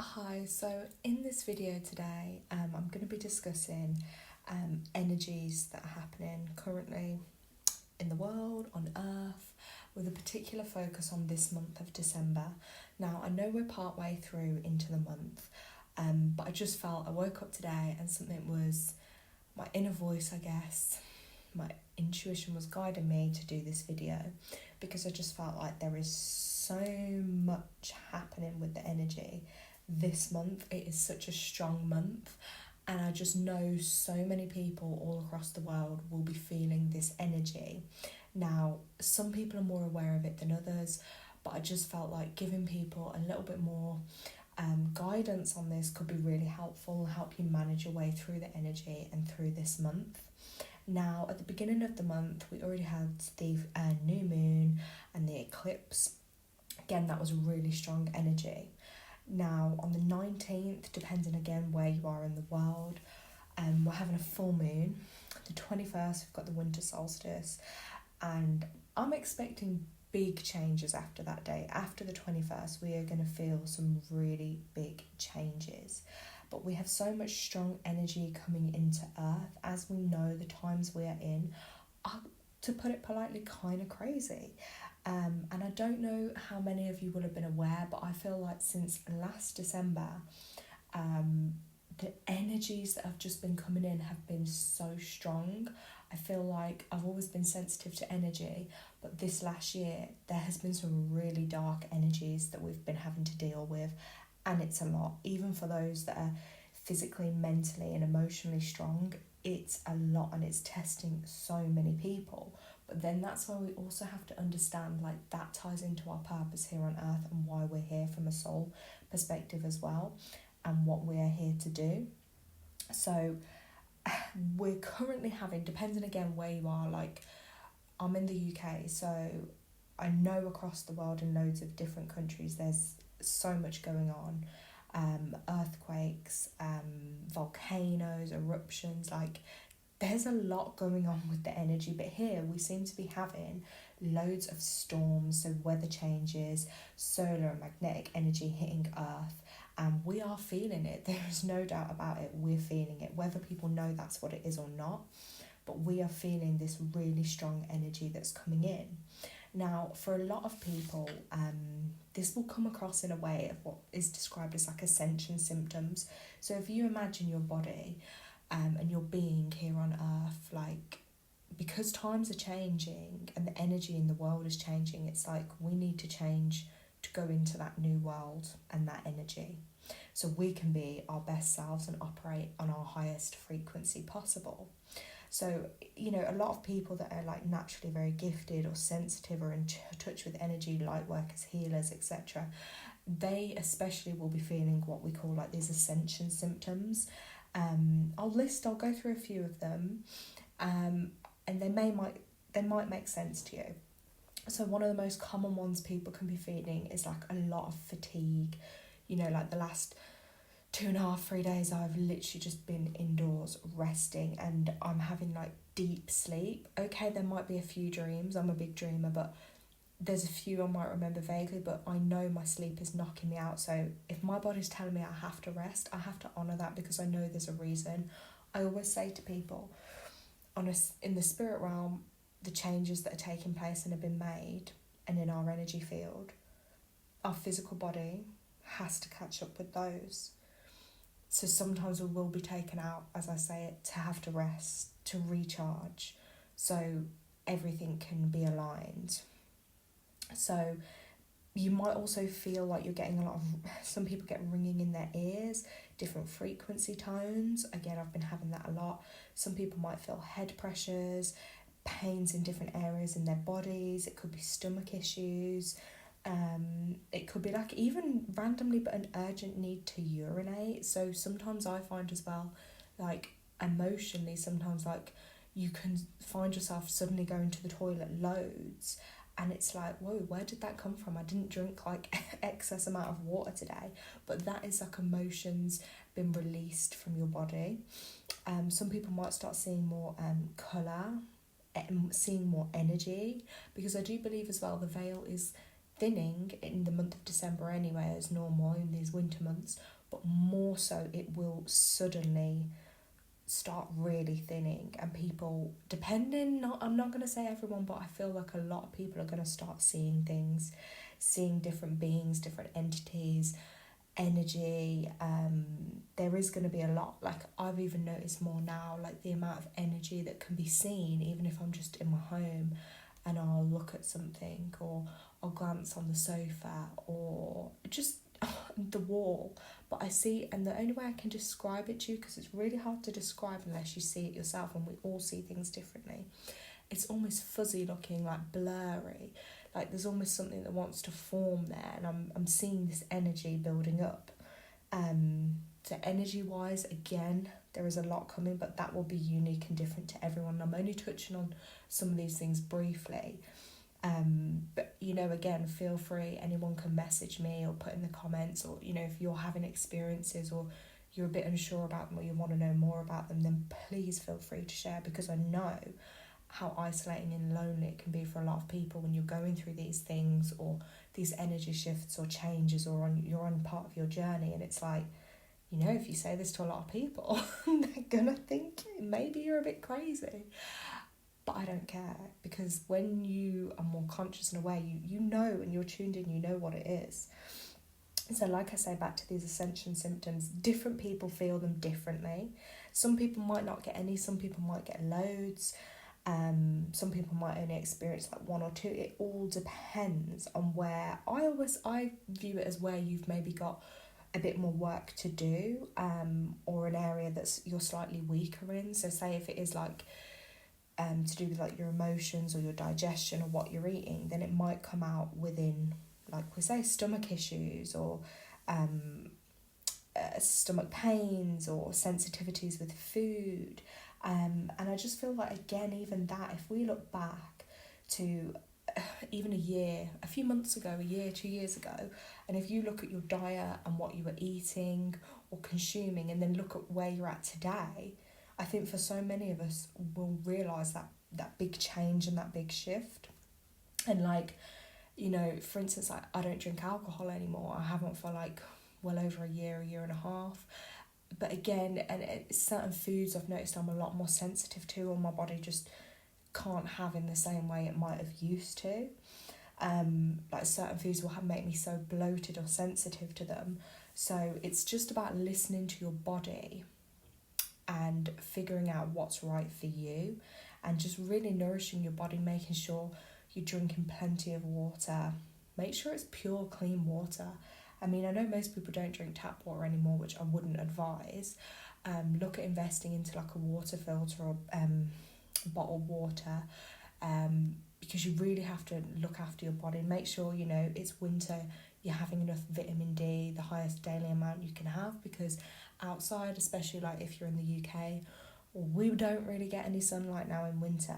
Hi, so in this video today, I'm going to be discussing energies that are happening currently in the world, on Earth, with a particular focus on this month of December. Now, I know we're part way through into the month, but I just felt I woke up today and something was, my inner voice, I guess, my intuition was guiding me to do this video because I just felt like there is so much happening with the energy this month. It is such a strong month, and I just know so many people all across the world will be feeling this energy. Now, some people are more aware of it than others, but I just felt like giving people a little bit more guidance on this could be really helpful, help you manage your way through the energy and through this month. Now, at the beginning of the month, we already had the new moon and the eclipse. Again, that was really strong energy. Now, on the 19th, depending again where you are in the world, we're having a full moon. The 21st, we've got the winter solstice, and I'm expecting big changes after that day. After the 21st, we are going to feel some really big changes. But we have so much strong energy coming into Earth. As we know, the times we are in are, to put it politely, kind of crazy. And I don't know how many of you will have been aware, but I feel like since last December, the energies that have just been coming in have been so strong. I feel like I've always been sensitive to energy, but this last year there has been some really dark energies that we've been having to deal with, and it's a lot. Even for those that are physically, mentally and emotionally strong, it's a lot, and it's testing so many people. But then that's why we also have to understand, like, that ties into our purpose here on Earth and why we're here from a soul perspective as well, and what we are here to do. So we're currently having, depending again where you are, like I'm in the UK, so I know across the world in loads of different countries there's so much going on. Earthquakes, volcanoes, eruptions, like there's a lot going on with the energy. But here we seem to be having loads of storms, so weather changes, solar and magnetic energy hitting Earth, and we are feeling it. There is no doubt about it. We're feeling it, whether people know that's what it is or not, but we are feeling this really strong energy that's coming in. Now, for a lot of people, this will come across in a way of what is described as like ascension symptoms. So if you imagine your body and your being here on Earth, like, because times are changing and the energy in the world is changing, it's like we need to change to go into that new world and that energy, so we can be our best selves and operate on our highest frequency possible. So, you know, a lot of people that are like naturally very gifted or sensitive or in touch with energy, light workers, healers, etc., they especially will be feeling what we call like these ascension symptoms. I'll go through a few of them, and they might make sense to you. So one of the most common ones people can be feeling is like a lot of fatigue. You know, like the last 2.5, 3 days I've literally just been indoors resting, and I'm having like deep sleep. Okay, there might be a few dreams, I'm a big dreamer, but there's a few I might remember vaguely, but I know my sleep is knocking me out. So if my body's telling me I have to rest, I have to honour that, because I know there's a reason. I always say to people, in the spirit realm, the changes that are taking place and have been made, and in our energy field, our physical body has to catch up with those. So sometimes we will be taken out, as I say it, to have to rest, to recharge, so everything can be aligned. So you might also feel like you're getting some people get ringing in their ears, different frequency tones. Again, I've been having that a lot. Some people might feel head pressures, pains in different areas in their bodies. It could be stomach issues. It could be like even randomly but an urgent need to urinate. So sometimes I find as well, like emotionally, sometimes like you can find yourself suddenly going to the toilet loads, and it's like, whoa, where did that come from? I didn't drink like excess amount of water today, but that is like emotions been released from your body. Some people might start seeing more colour, seeing more energy, because I do believe as well the veil is thinning in the month of December anyway, as normal in these winter months, but more so it will suddenly start really thinning, and people, I'm not going to say everyone, but I feel like a lot of people are going to start seeing things, seeing different beings, different entities, energy. There is going to be a lot, like I've even noticed more now, like the amount of energy that can be seen even if I'm just in my home and I'll look at something, or I'll glance on the sofa, or just the wall. But I see, and the only way I can describe it to you, because it's really hard to describe unless you see it yourself, and we all see things differently, it's almost fuzzy looking, like blurry, like there's almost something that wants to form there, and I'm seeing this energy building up. So energy wise, again, there is a lot coming, but that will be unique and different to everyone. I'm only touching on some of these things briefly. But again, feel free, anyone can message me or put in the comments, or if you're having experiences or you're a bit unsure about them or you want to know more about them, then please feel free to share, because I know how isolating and lonely it can be for a lot of people when you're going through these things, or these energy shifts or changes, or you're on part of your journey, and it's like, if you say this to a lot of people, they're gonna think maybe you're a bit crazy. But I don't care, because when you are more conscious and aware, you know, and you're tuned in, you know what it is. So like I say, back to these ascension symptoms, different people feel them differently. Some people might not get any, some people might get loads. Some people might only experience like one or two. It all depends on where. I view it as where you've maybe got a bit more work to do, or an area that's you're slightly weaker in. So say if it is like to do with like your emotions or your digestion or what you're eating, then it might come out within, like we say, stomach issues, or stomach pains, or sensitivities with food. And I just feel like, again, even that, if we look back to even a few months ago, a year, 2 years ago, and if you look at your diet and what you were eating or consuming, and then look at where you're at today, I think for so many of us will realise that big change and that big shift. And like, for instance, like I don't drink alcohol anymore. I haven't for like well over a year and a half. But again, and certain foods I've noticed I'm a lot more sensitive to, or my body just can't have in the same way it might have used to. Like certain foods will make me so bloated or sensitive to them. So it's just about listening to your body and figuring out what's right for you, and just really nourishing your body, making sure you're drinking plenty of water. Make sure it's pure, clean water. I mean, I know most people don't drink tap water anymore, which I wouldn't advise. Look at investing into like a water filter or bottled water, because you really have to look after your body. Make sure, it's winter, you're having enough vitamin D, the highest daily amount you can have, because outside, especially like if you're in the UK, we don't really get any sunlight now in winter.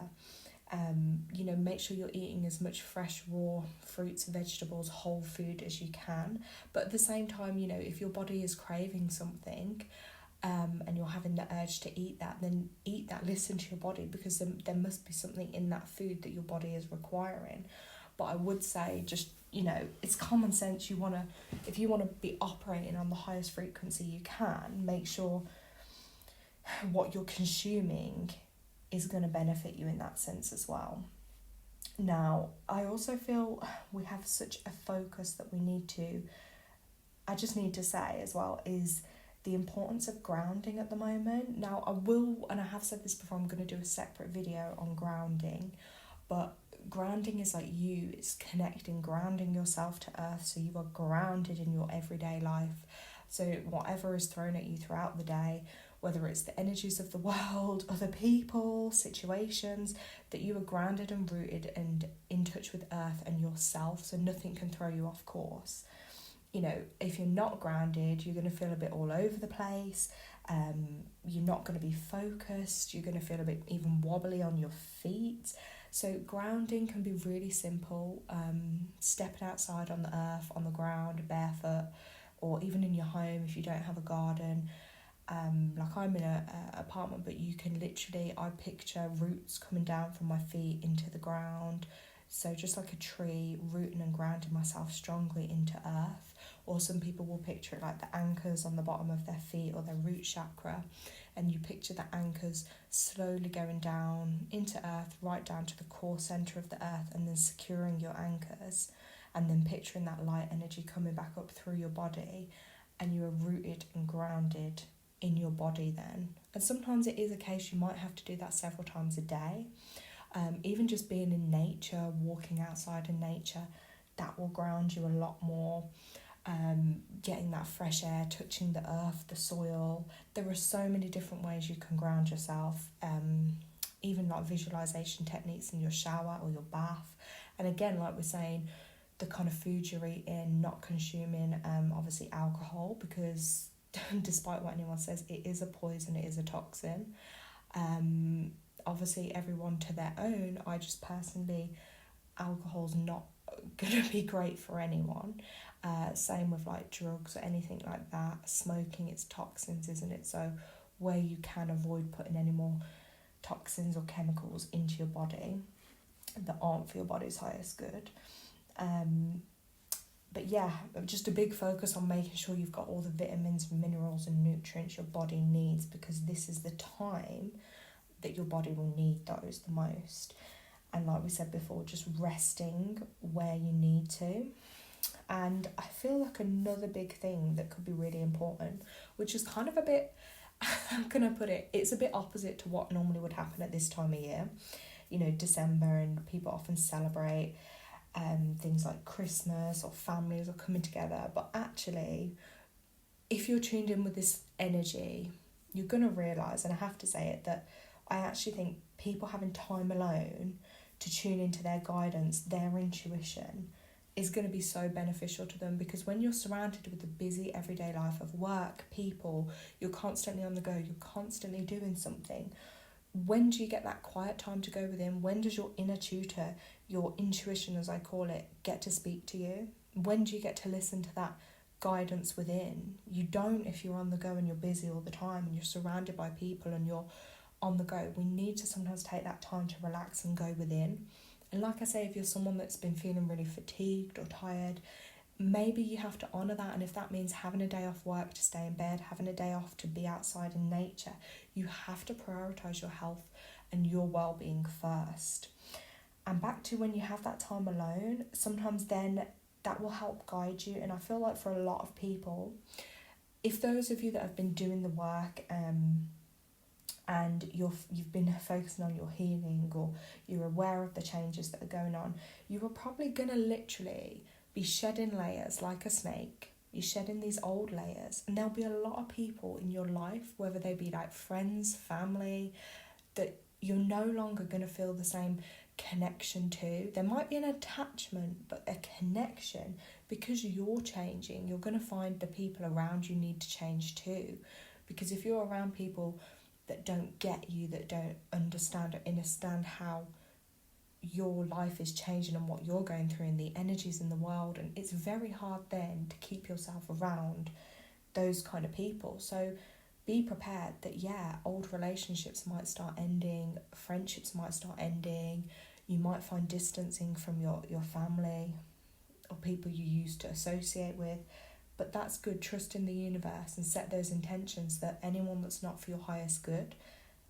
Make sure you're eating as much fresh, raw fruits, vegetables, whole food as you can. But at the same time, if your body is craving something, and you're having the urge to eat that, then eat that. Listen to your body, because there must be something in that food that your body is requiring. But I would say, just, it's common sense. If you want to be operating on the highest frequency you can, make sure what you're consuming is going to benefit you in that sense as well. Now, I also feel we have such a focus that I just need to say as well, is the importance of grounding at the moment. Now, I will, and I have said this before, I'm going to do a separate video on grounding, but grounding is like it's grounding yourself to earth, so you are grounded in your everyday life. So whatever is thrown at you throughout the day, whether it's the energies of the world, other people, situations, that you are grounded and rooted and in touch with earth and yourself, so nothing can throw you off course. If you're not grounded, you're going to feel a bit all over the place. You're not going to be focused. You're going to feel a bit even wobbly on your feet. So grounding can be really simple. Stepping outside on the earth, on the ground, barefoot, or even in your home if you don't have a garden. Like I'm in a apartment, but you can literally, I picture roots coming down from my feet into the ground, So just like a tree, rooting and grounding myself strongly into earth. Or some people will picture it like the anchors on the bottom of their feet or their root chakra. And you picture the anchors slowly going down into earth, right down to the core centre of the earth, and then securing your anchors. And then picturing that light energy coming back up through your body. And you are rooted and grounded in your body then. And sometimes it is a case you might have to do that several times a day. Even just being in nature, walking outside in nature, that will ground you a lot more. Getting that fresh air, touching the earth, the soil. There are so many different ways you can ground yourself. Even like visualization techniques in your shower or your bath. And again, like we're saying, the kind of food you're eating, not consuming obviously alcohol, because despite what anyone says, it is a poison, it is a toxin. Obviously everyone to their own. I just personally, alcohol's not gonna be great for anyone. Same with like drugs or anything like that. Smoking, it's toxins, isn't it? So where you can avoid putting any more toxins or chemicals into your body that aren't for your body's highest good. But yeah, just a big focus on making sure you've got all the vitamins, minerals and nutrients your body needs, because this is the time that your body will need those the most. And like we said before, just resting where you need to. And I feel like another big thing that could be really important, which is kind of a bit, how can I put it? It's a bit opposite to what normally would happen at this time of year. You know, December, and people often celebrate things like Christmas, or families are coming together. But actually, if you're tuned in with this energy, you're going to realise, and I have to say it, that I actually think people having time alone to tune into their guidance, their intuition, is going to be so beneficial to them. Because when you're surrounded with the busy everyday life of work, people, you're constantly on the go, you're constantly doing something. When do you get that quiet time to go within? When does your inner tutor, your intuition as I call it, get to speak to you? When do you get to listen to that guidance within? You don't if you're on the go and you're busy all the time and you're surrounded by people and you're on the go. We need to sometimes take that time to relax and go within. And like I say, if you're someone that's been feeling really fatigued or tired, maybe you have to honour that. And if that means having a day off work to stay in bed, having a day off to be outside in nature, you have to prioritise your health and your well-being first. And back to when you have that time alone, sometimes then that will help guide you. And I feel like for a lot of people, if those of you that have been doing the work and you've been focusing on your healing, or you're aware of the changes that are going on, you are probably going to literally be shedding layers like a snake. You're shedding these old layers, and there'll be a lot of people in your life, whether they be like friends, family, that you're no longer going to feel the same connection to. There might be an attachment, but a connection, because you're changing. You're going to find the people around you need to change too. Because if you're around people that don't get you, that don't understand or understand how your life is changing and what you're going through and the energies in the world, and it's very hard then to keep yourself around those kind of people. So be prepared that old relationships might start ending, friendships might start ending, you might find distancing from your family or people you used to associate with. But that's good. Trust in the universe and set those intentions that anyone that's not for your highest good,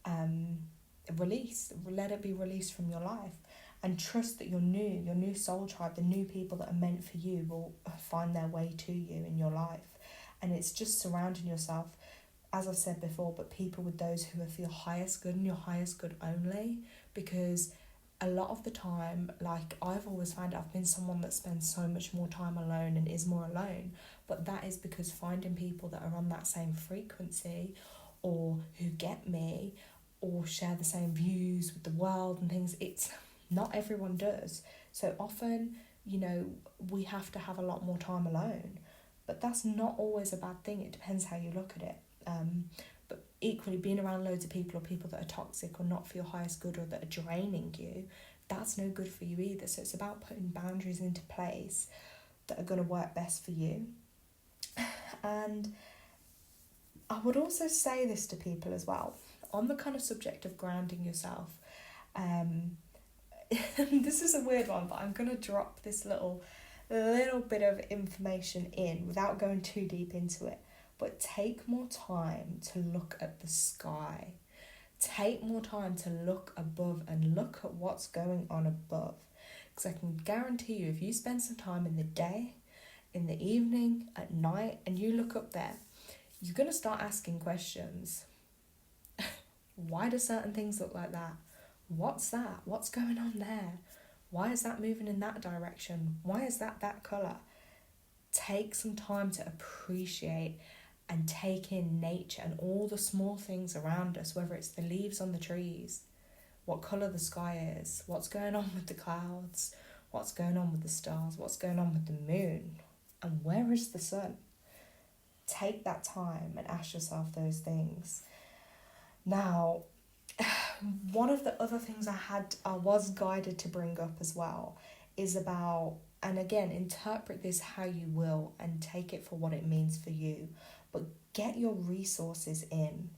let it be released from your life. And trust that your new soul tribe, the new people that are meant for you, will find their way to you in your life. And it's just surrounding yourself, as I've said before, but people with those who are for your highest good and your highest good only. Because a lot of the time, like I've always found I've been someone that spends so much more time alone and is more alone. But that is because finding people that are on that same frequency, or who get me, or share the same views with the world and things, it's not everyone does. So often, we have to have a lot more time alone. But that's not always a bad thing. It depends how you look at it. But equally, being around loads of people, or people that are toxic or not for your highest good, or that are draining you, that's no good for you either. So it's about putting boundaries into place that are going to work best for you. And I would also say this to people as well, on the kind of subject of grounding yourself. this is a weird one, but I'm going to drop this little bit of information in without going too deep into it. But take more time to look at the sky. Take more time to look above and look at what's going on above. Because I can guarantee you, if you spend some time in the day, in the evening, at night, and you look up there, you're going to start asking questions. Why do certain things look like that? What's that? What's going on there? Why is that moving in that direction? Why is that colour? Take some time to appreciate and take in nature and all the small things around us, whether it's the leaves on the trees, what colour the sky is, what's going on with the clouds, what's going on with the stars, what's going on with the moon, and where is the sun? Take that time and ask yourself those things. Now, one of the other things I was guided to bring up as well is about, and again, interpret this how you will and take it for what it means for you, but get your resources in.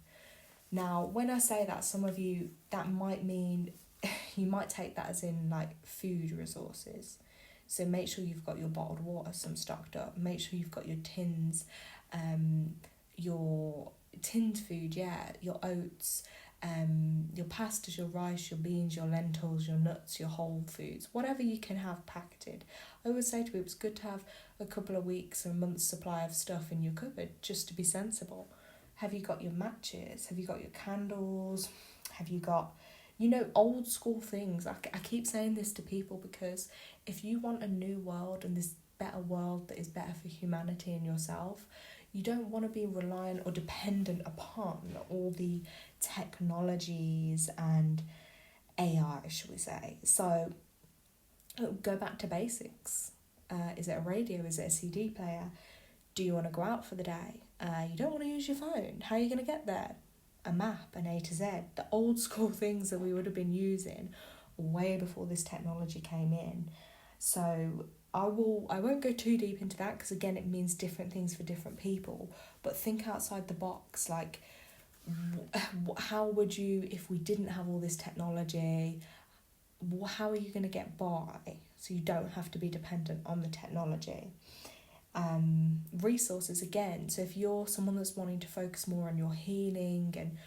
Now, when I say that, some of you, that might mean, you might take that as in like food resources. So make sure you've got your bottled water, some stocked up. Make sure you've got your tins, your tinned food, your oats, your pastas, your rice, your beans, your lentils, your nuts, your whole foods, whatever you can have packaged. I always say to people, it's good to have a couple of weeks or a month's supply of stuff in your cupboard, just to be sensible. Have you got your matches? Have you got your candles? Have you got, old school things? I keep saying this to people because if you want a new world and this better world that is better for humanity and yourself, you don't want to be reliant or dependent upon all the technologies and AI, should we say. So go back to basics. Is it a radio? Is it a CD player? Do you want to go out for the day? You don't want to use your phone. How are you going to get there? A map, an A to Z, the old school things that we would have been using way before this technology came in. So I won't go too deep into that because again it means different things for different people, but think outside the box. Like, how would you, if we didn't have all this technology, how are you going to get by so you don't have to be dependent on the technology? Resources again, so if you're someone that's wanting to focus more on your healing and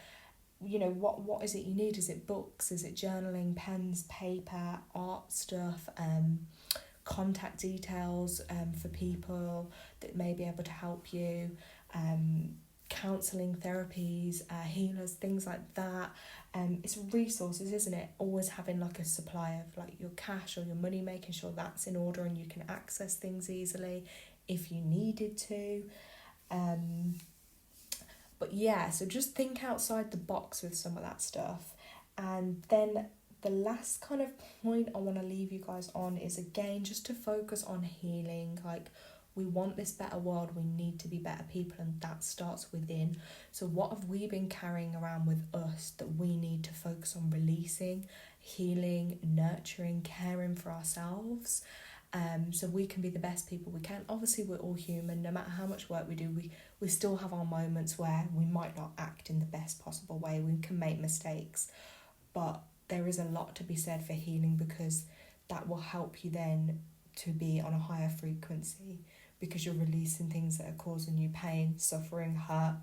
what is it you need? Is it books? Is it journaling, pens, paper, art stuff, contact details for people that may be able to help you, counselling, therapies, healers, things like that. It's resources, isn't it? Always having like a supply of like your cash or your money, making sure that's in order and you can access things easily if you needed to. But yeah, so just think outside the box with some of that stuff. And then the last kind of point I want to leave you guys on is, again, just to focus on healing. Like, we want this better world, we need to be better people, and that starts within. So what have we been carrying around with us that we need to focus on releasing, healing, nurturing, caring for ourselves, so we can be the best people we can? Obviously, we're all human. No matter how much work we do, we still have our moments where we might not act in the best possible way. We can make mistakes, but there is a lot to be said for healing, because that will help you then to be on a higher frequency, because you're releasing things that are causing you pain, suffering, hurt,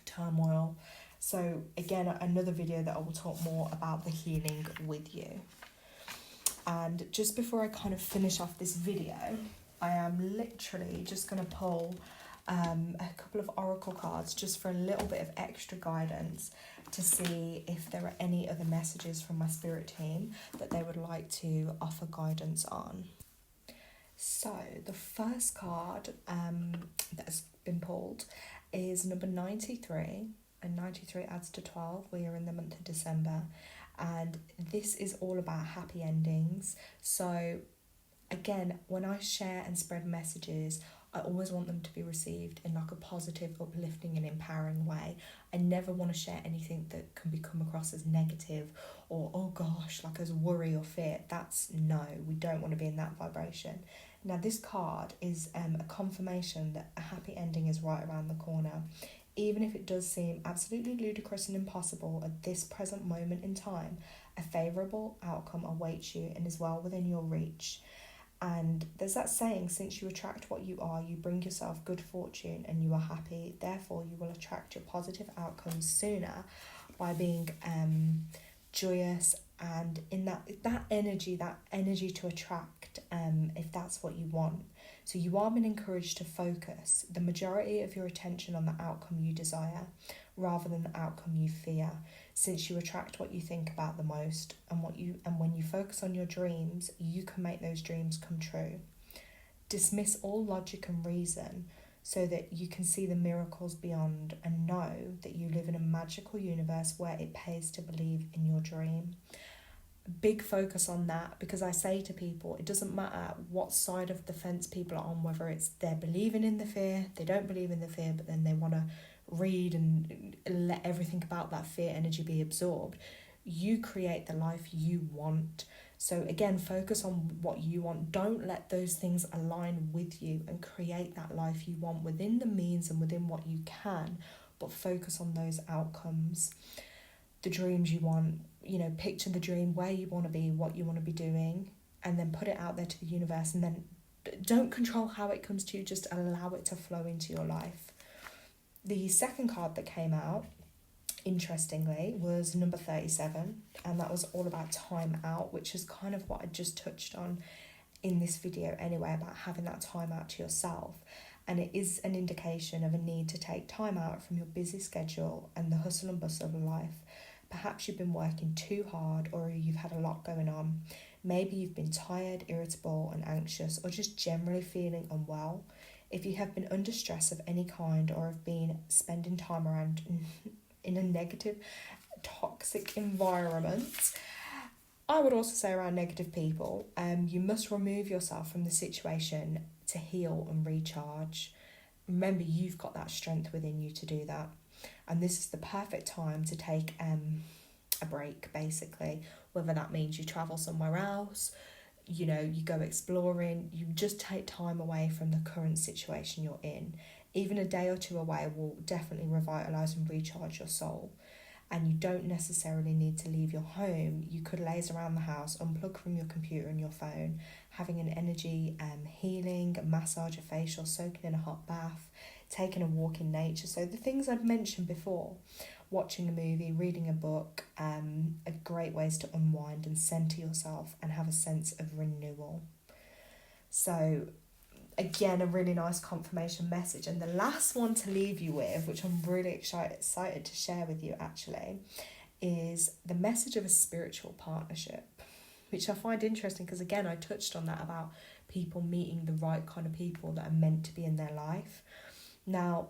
turmoil. So again, another video that I will talk more about the healing with you. And just before I kind of finish off this video, I am literally just going to pull a couple of oracle cards just for a little bit of extra guidance to see if there are any other messages from my spirit team that they would like to offer guidance on. So the first card that has been pulled is number 93, and 93 adds to 12. We are in the month of December, and this is all about happy endings. So again, when I share and spread messages, I always want them to be received in like a positive, uplifting and empowering way. I never want to share anything that can be come across as negative or, oh gosh, like as worry or fear. No, we don't want to be in that vibration. Now this card is a confirmation that a happy ending is right around the corner. Even if it does seem absolutely ludicrous and impossible at this present moment in time, A favourable outcome awaits you and is well within your reach. And there's that saying, since you attract what you are, you bring yourself good fortune and you are happy. Therefore, you will attract your positive outcomes sooner by being joyous and in that energy to attract, if that's what you want. So you are being encouraged to focus the majority of your attention on the outcome you desire rather than the outcome you fear, since you attract what you think about the most, and when you focus on your dreams, you can make those dreams come true. Dismiss all logic and reason so that you can see the miracles beyond and know that you live in a magical universe where it pays to believe in your dream. Big focus on that, because I say to people, it doesn't matter what side of the fence people are on, whether it's they're believing in the fear, they don't believe in the fear, but then they want to read and let everything about that fear energy be absorbed. You create the life you want. So again, focus on what you want. Don't let those things align with you, and create that life you want within the means and within what you can, but focus on those outcomes. The dreams you want, picture the dream, where you want to be, what you want to be doing, and then put it out there to the universe. And then don't control how it comes to you, just allow it to flow into your life. The second card that came out, interestingly, was number 37, and that was all about time out, which is kind of what I just touched on in this video anyway, about having that time out to yourself. And it is an indication of a need to take time out from your busy schedule and the hustle and bustle of life. Perhaps you've been working too hard, or you've had a lot going on. Maybe you've been tired, irritable and anxious, or just generally feeling unwell. If you have been under stress of any kind, or have been spending time around in a negative, toxic environment, I would also say around negative people, you must remove yourself from the situation to heal and recharge. Remember, you've got that strength within you to do that. And this is the perfect time to take a break, basically, whether that means you travel somewhere else, you go exploring, you just take time away from the current situation you're in. Even a day or two away will definitely revitalise and recharge your soul. And you don't necessarily need to leave your home. You could laze around the house, unplug from your computer and your phone, having an energy healing, a massage, a facial, soaking in a hot bath, taking a walk in nature. So the things I've mentioned before, watching a movie, reading a book, are great ways to unwind and centre yourself and have a sense of renewal. So again, a really nice confirmation message. And the last one to leave you with, which I'm really excited to share with you actually, is the message of a spiritual partnership, which I find interesting because, again, I touched on that about people meeting the right kind of people that are meant to be in their life. Now,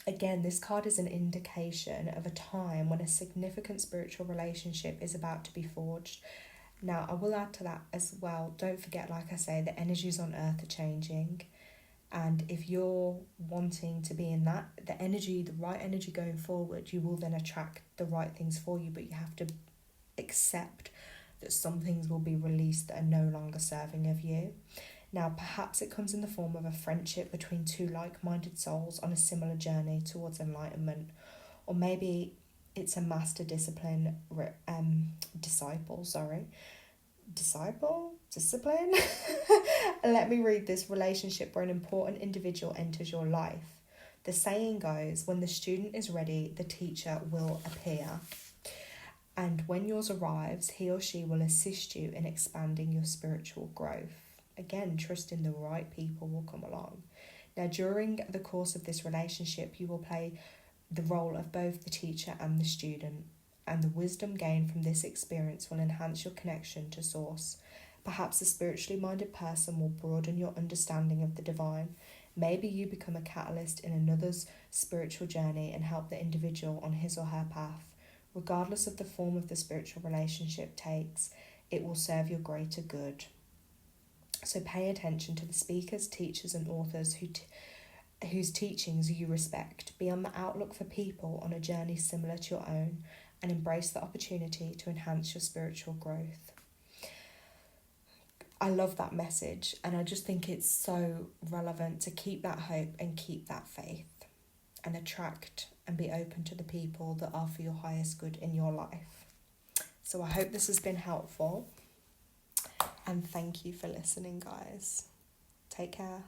again, this card is an indication of a time when a significant spiritual relationship is about to be forged. Now, I will add to that as well, don't forget, like I say, the energies on earth are changing. And if you're wanting to be in that, the right energy going forward, you will then attract the right things for you. But you have to accept that some things will be released that are no longer serving of you. Now, perhaps it comes in the form of a friendship between two like-minded souls on a similar journey towards enlightenment. Or maybe it's a master discipline, discipline? Let me read this. Relationship where an important individual enters your life. The saying goes, when the student is ready, the teacher will appear. And when yours arrives, he or she will assist you in expanding your spiritual growth. Again, trusting the right people will come along. Now, during the course of this relationship, you will play the role of both the teacher and the student, and the wisdom gained from this experience will enhance your connection to Source. Perhaps a spiritually minded person will broaden your understanding of the divine. Maybe you become a catalyst in another's spiritual journey and help the individual on his or her path. Regardless of the form of the spiritual relationship takes, it will serve your greater good. So pay attention to the speakers, teachers and authors whose teachings you respect. Be on the outlook for people on a journey similar to your own, and embrace the opportunity to enhance your spiritual growth. I love that message, and I just think it's so relevant to keep that hope and keep that faith and attract and be open to the people that are for your highest good in your life. So I hope this has been helpful. And thank you for listening, guys. Take care.